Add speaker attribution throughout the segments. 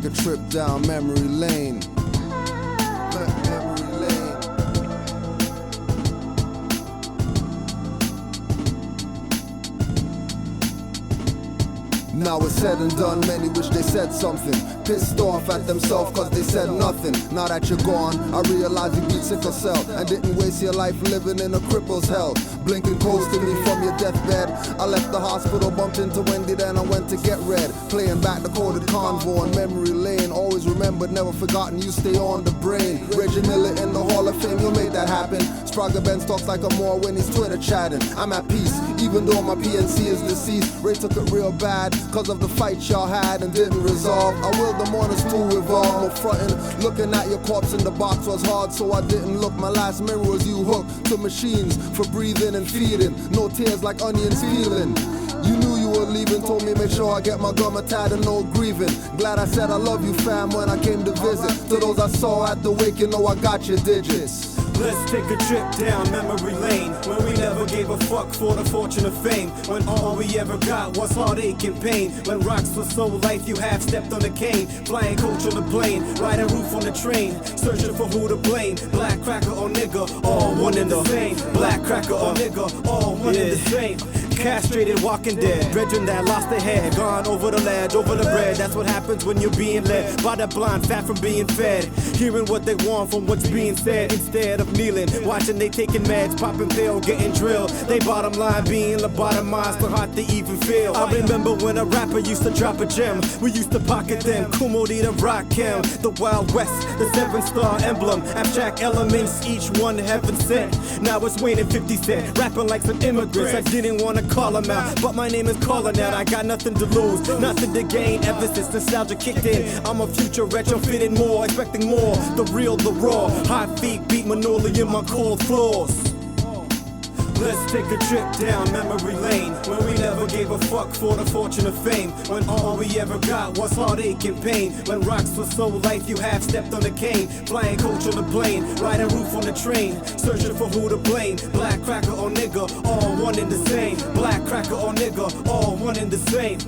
Speaker 1: take a trip down memory lane. Memory lane. Now it's said and done, many wish they said something. Pissed off at themselves cause they said nothing. Now that you're gone, I realize you beat sickle cell and didn't waste your life living in a cripple's hell. Blinking close to me from your deathbed. I left the hospital, bumped into Wendy, then I went to get red. Playing back the coded convo on memory lane. Always remembered, never forgotten, you stay on the brain. Reggie Miller in the Hall of Fame, you made that happen. Sprague Benz talks like a Moor when he's Twitter chatting. I'm at peace, even though my PNC is deceased. Ray took it real bad, cause of the fight y'all had and didn't resolve. I willed the mourners to evolve, no frontin'. Looking at your corpse in the box was hard, so I didn't look. My last memory was you hooked to machines for breathing and feeding. No tears like onions peeling. You knew you were leaving, told me make sure I get my gum tied and no grieving. Glad I said I love you, fam, when I came to visit. To those I saw at the wake, you know I got your digits.
Speaker 2: Let's take a trip down memory lane, when we never gave a fuck for the fortune of fame, when all we ever got was heartache and pain, when rocks were so life you half stepped on the cane, flying coach on the plane, riding roof on the train, searching for who to blame, black cracker or nigga, all one and the same, black cracker or nigga, all one and the same. Castrated, walking dead, brethren that lost their head, gone over the ledge, over the bread. That's what happens when you're being led by the blind, fat from being fed, hearing what they want from what's being said, instead of kneeling, watching they taking meds, popping pill, getting drilled. They bottom line being lobotomized, so hard to even feel. I remember when a rapper used to drop a gem, we used to pocket them, Kumodi to rock him, the Wild West, the 7-star emblem, abstract elements, each one heaven sent. Now it's Wayne and 50 Cent, rapping like some immigrants. I didn't want to call him out, but my name is Colinout. I got nothing to lose, nothing to gain. Ever since nostalgia kicked in, I'm a future retrofitting more, expecting more. The real, the raw, hot feet beat manoli in my cold floors. Let's take a trip down memory lane, when we never gave a fuck for the fortune of fame, when all we ever got was heartache and pain, when rocks were so life you half stepped on the cane, flying coach on the plane, riding roof on the train, searching for who to blame, black cracker or nigga, all one and the same, black cracker or nigga, all one and the same.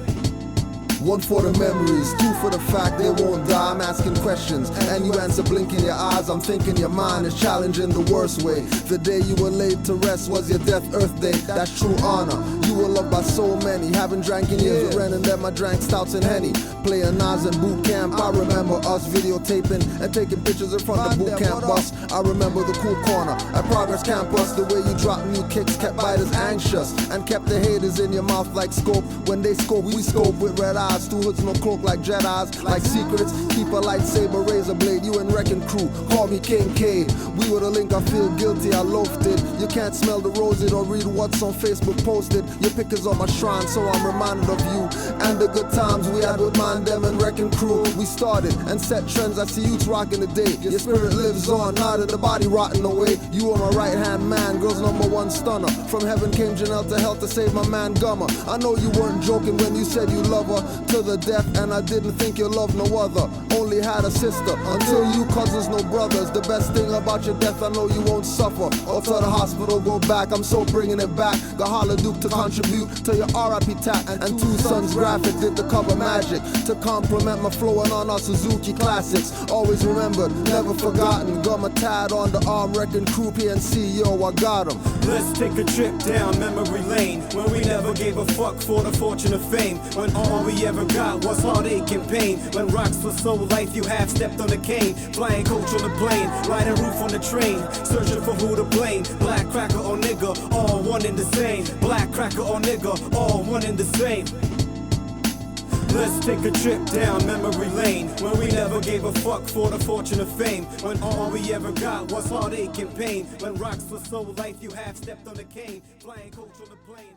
Speaker 1: One for the memories, two for the fact they won't die. I'm asking questions, and you answer blinking your eyes. I'm thinking your mind is challenging the worst way. The day you were laid to rest was your death earth day. That's true honor. You were loved by so many. Haven't drank in years with Ren and them. I drank stouts and Henny. Playing Nas in boot camp. I remember us videotaping and taking pictures in front of the boot camp bus. I remember the cool corner at Progress Campus. The way you dropped new kicks kept biters anxious and kept the haters in your mouth like scope. When they scope, we scope with red eyes. Two hoods, no cloak like Jedis, like secrets. Keep a lightsaber, razor blade. You and Wrecking Crew, call me King K. We were the link, I feel guilty, I loafed it. You can't smell the roses or read what's on Facebook posted. Your pictures on my shrine, so I'm reminded of you and the good times we had with mine, them and Wrecking Crew. We started and set trends. I see youths rocking the day. Your spirit lives on, not in the body rotting away. You are my right hand man, girl's #1 stunner. From heaven came Janelle to hell to save my man Gummer. I know you weren't joking when you said you love her to the death, and I didn't think you loved no other. Only had a sister until you cousins, no brothers. The best thing about your death, I know you won't suffer or to the hospital go back. I'm so bringing it back. Got Holla Duke to contribute to your R.I.P. tap, and Two Sons Graphic did the cover magic to compliment my flowing on our Suzuki classics. Always remembered, never forgotten. Got my tad on the arm, Wrecking Crew, PNC, yo, I got 'em.
Speaker 2: Let's take a trip down memory lane, when we never gave a fuck for the fortune of fame, when all we ever got was heartache and pain, when rocks were so life you half stepped on the cane, flying coach on the plane, riding roof on the train, searching for who to blame, black cracker or nigga, all one and the same, black cracker or nigga, all one and the same. Let's take a trip down memory lane, when we never gave a fuck for the fortune of fame, when all we ever got was heartache and pain, when rocks were so life you half stepped on the cane, flying coach on the plane.